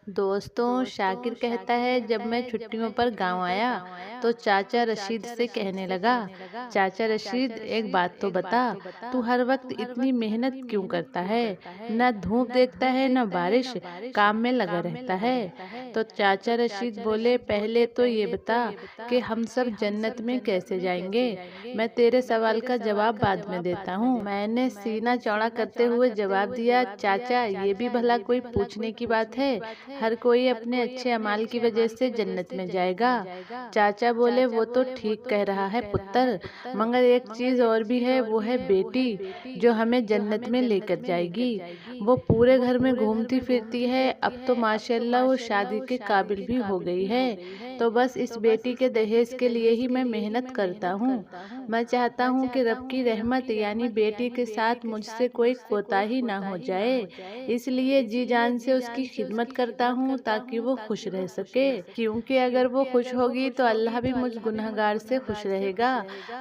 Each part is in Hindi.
दोस्तों, शाकिर कहता है जब मैं छुट्टियों पर गांव आया तो चाचा रशीद से कहने लगा, चाचा रशीद एक बात तो बता, तू हर वक्त इतनी मेहनत क्यों करता है? न धूप देखता है न बारिश, काम में लगा रहता है। तो चाचा रशीद बोले, पहले तो ये बता कि हम सब जन्नत में कैसे जाएंगे? मैं तेरे सवाल का जवाब बाद में देता हूँ। मैंने सीना चौड़ा करते हुए जवाब दिया, चाचा ये भी भला कोई पूछने की बात है? हर कोई अपने अच्छे अमाल की वजह से जन्नत में जाएगा। चाचा बोले, वो तो ठीक कह रहा है पुत्र, मगर एक चीज और भी है, वो है बेटी जो हमें जन्नत में लेकर जाएगी। वो पूरे घर में घूमती फिरती है, अब तो माशाल्लाह वो शादी के काबिल भी हो गई है। तो बस इस बेटी के दहेज के लिए ही मैं मेहनत करता हूँ। मैं चाहता हूँ कि रब की रहमत यानी बेटी के साथ मुझसे कोई कोताही ना हो जाए, इसलिए जी जान से उसकी खिदमत करता हूँ ताकि वो खुश रह सके, क्योंकि अगर वो खुश होगी तो अल्लाह भी मुझ गुनहगार से खुश रहेगा।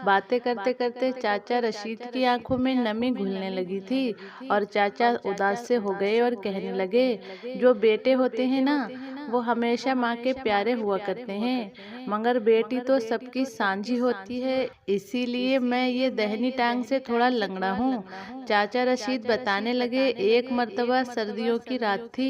बातें करते करते चाचा रशीद की आंखों में नमी घुलने लगी थी और चाचा उदास से हो गए और कहने लगे, जो बेटे होते हैं ना वो हमेशा माँ के प्यारे हुआ करते हैं, मगर बेटी तो सबकी सांझी होती है, इसीलिए मैं ये दहनी टांग से थोड़ा लंगड़ा हूँ। चाचा रशीद बताने लगे, एक मर्तबा सर्दियों की रात थी,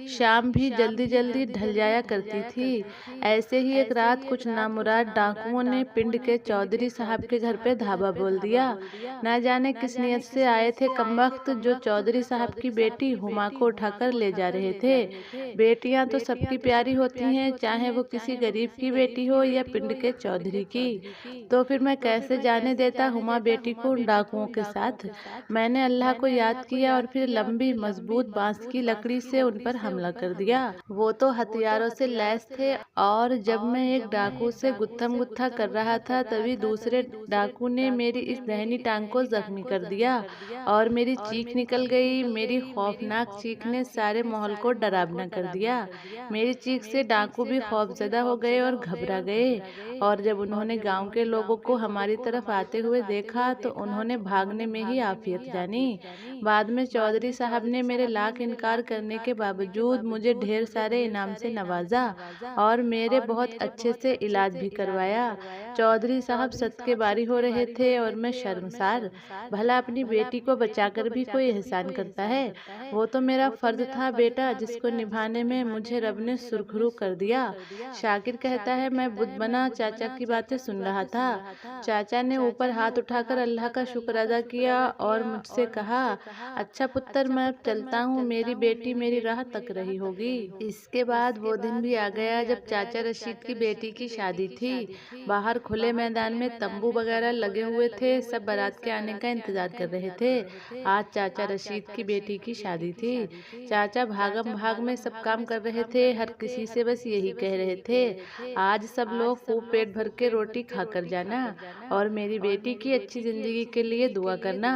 शाम भी जल्दी जल्दी ढल जाया करती थी। ऐसे ही एक रात कुछ नामुराद डाकुओं ने पिंड के चौधरी साहब के घर पे धावा बोल दिया। ना जाने किस नियत से आए थे कमबख्त, जो चौधरी साहब की बेटी हुमा को उठाकर ले जा रहे थे। बेटियां तो सबकी प्यारी होती हैं, चाहे वो किसी गरीब की बेटी हो या पिंड के चौधरी की। तो फिर मैं कैसे जाने देता हुमा बेटी को उन डाकुओं के साथ? मैंने अल्लाह को याद किया और फिर लंबी मजबूत बांस की लकड़ी से उन पर हमला कर दिया। वो तो हथियारों से लैस थे और जब मैं एक डाकू से गुत्थम गुत्था कर रहा था तभी दूसरे डाकू ने मेरी इस दाहिनी टांग को जख्मी कर दिया और मेरी चीख निकल गई। मेरी खौफनाक चीख ने सारे माहौल को डरावना कर दिया। मेरी चीख से डाकू भी खौफजदा हो गए और घबरा गए, और जब उन्होंने गांव के लोगों को हमारी तरफ आते हुए देखा तो उन्होंने भागने में ही आफियत जानी। बाद में चौधरी साहब ने मेरे लाख इनकार करने के बावजूद मुझे ढेर सारे इनाम से नवाजा और मेरे बहुत अच्छे से इलाज भी करवाया। चौधरी साहब सदके बारी हो रहे थे और मैं शर्मसार। भला अपनी बेटी को बचाकर भी कोई एहसान करता है? वो तो मेरा फर्ज था बेटा, जिसको निभाने में मुझे रब ने सुरखरू कर दिया। शाकिर कहता है, मैं बुद्ध बना चाचा की बातें सुन रहा था। चाचा ने ऊपर हाथ उठाकर अल्लाह का शुक्र अदा किया और मुझसे कहा, अच्छा पुत्र, मैं अब चलता हूँ, मेरी बेटी मेरी राह तक रही होगी। इसके बाद वो दिन भी आ गया जब चाचा रशीद की बेटी की शादी थी। बाहर खुले मैदान में तंबू वगैरह लगे हुए थे, सब बारात के आने का इंतजार कर रहे थे। आज चाचा रशीद की बेटी की शादी थी। चाचा भागम भाग में सब काम कर रहे थे, हर किसी से बस यही कह रहे थे, आज सब लोग खूब पेट भर के रोटी खाकर जाना और मेरी बेटी की अच्छी जिंदगी के लिए दुआ करना।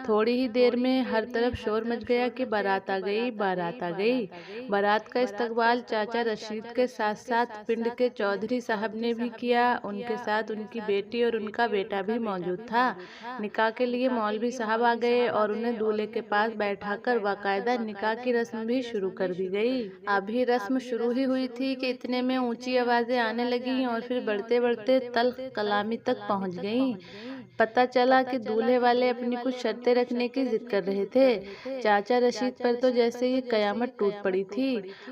थोड़ी ही देर में हर तरफ शोर मच गया कि बारात आ गई, बारात आ गई। बारात का इस्तकबाल चाचा रशीद के साथ साथ पिंड के चौधरी साहब ने भी किया। उनके साथ उनकी बेटी और उनका बेटा भी मौजूद था। निकाह के लिए मौलवी साहब आ गए और उन्हें दूल्हे के पास बैठाकर बाकायदा निकाह की रस्म भी शुरू कर दी गई। अभी रस्म शुरू ही हुई थी कि इतने में ऊंची आवाजें आने लगी और फिर बढ़ते बढ़ते तल्ख कलामी तक पहुंच गईं। पता चला कि दूल्हे वाले अपनी कुछ शर्तें रखने की जिद कर रहे थे। चाचा रशीद पर तो जैसे ही कयामत टूट पड़ी थी।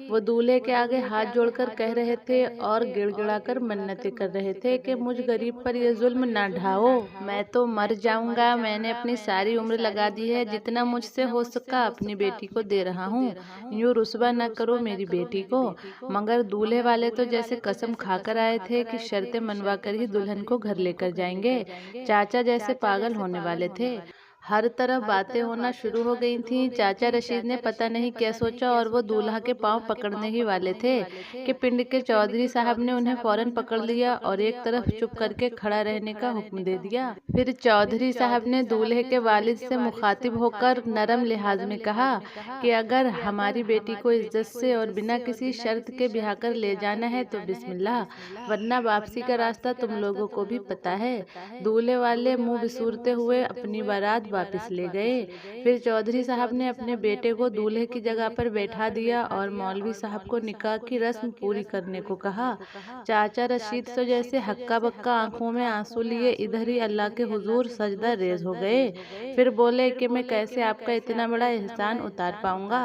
वो दूल्हे के आगे हाथ जोड़कर कह रहे थे और गिड़गिड़ाकर मन्नतें कर रहे थे कि मुझ गरीब पर ये जुल्म ना ढाओ, मैं तो मर जाऊंगा, मैंने अपनी सारी उम्र लगा दी है, जितना मुझसे हो सका अपनी बेटी को दे रहा हूँ, यूँ रुस्वा न करो मेरी बेटी को। मगर दूल्हे वाले तो जैसे कसम खाकर आए थे कि शर्तें मनवा कर ही दुल्हन को घर लेकर जाएंगे। चाचा जैसे पागल होने वाले थे। हर तरफ बातें होना शुरू हो गई थीं। चाचा रशीद ने पता नहीं क्या सोचा और वो दूल्हा के पांव पकड़ने ही वाले थे कि पिंड के चौधरी साहब ने उन्हें फौरन पकड़ लिया और एक तरफ चुप करके खड़ा रहने का हुक्म दे दिया। फिर चौधरी साहब ने दूल्हे के वालिद से मुखातिब होकर नरम लिहाज में कहा कि अगर हमारी बेटी को इज्जत से और बिना किसी शर्त के ब्याह कर ले जाना है तो बिस्मिल्लाह, वरना वापसी का रास्ता तुम लोगों को भी पता है। दूल्हे वाले मुंह बिसूरते हुए अपनी बारात वापस ले गए। फिर चौधरी साहब ने अपने बेटे को दूल्हे की जगह पर बैठा दिया और मौलवी साहब को निकाह की रस्म पूरी करने को कहा। चाचा रशीद तो जैसे हक्का बक्का आंखों में आंसू लिए इधर ही अल्लाह के हुजूर सजदा रेज हो गए। फिर बोले कि मैं कैसे आपका इतना बड़ा एहसान उतार पाऊंगा।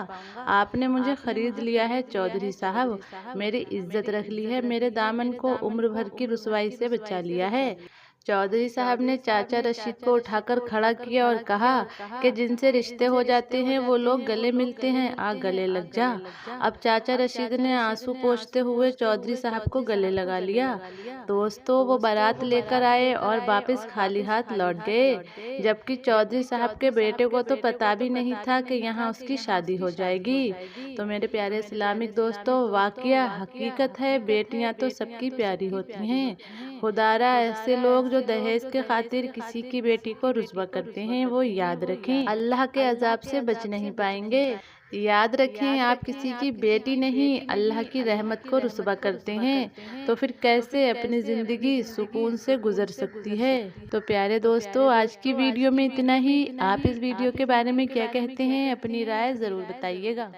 आपने मुझे खरीद लिया है चौधरी साहब, मेरी इज्जत रख ली है, मेरे दामन को उम्र भर की रुसवाई से बचा लिया है। चौधरी साहब ने चाचा रशीद को उठाकर खड़ा किया और कहा कि जिनसे रिश्ते हो जाते हैं वो लोग गले मिलते हैं, आ गले लग जा। अब चाचा रशीद ने आंसू पोंछते हुए चौधरी साहब को गले लगा लिया। दोस्तों, वो बारात लेकर आए और वापस खाली हाथ लौट गए, जबकि चौधरी साहब के बेटे को तो पता भी नहीं था कि यहाँ उसकी शादी हो जाएगी। तो मेरे प्यारे इस्लामिक दोस्तों, वाकया हकीकत है, बेटियां तो सबकी प्यारी होती हैं। खुदारा ऐसे लोग जो दहेज के खातिर किसी की बेटी को रुस्वा करते हैं वो याद रखें, अल्लाह के अजाब से बच नहीं पाएंगे। याद रखें, आप किसी की बेटी नहीं अल्लाह की रहमत को रुस्वा करते हैं तो फिर कैसे अपनी ज़िंदगी सुकून से गुजर सकती है। तो प्यारे दोस्तों, आज की वीडियो में इतना ही। आप इस वीडियो के बारे में क्या कहते हैं, अपनी राय ज़रूर बताइएगा।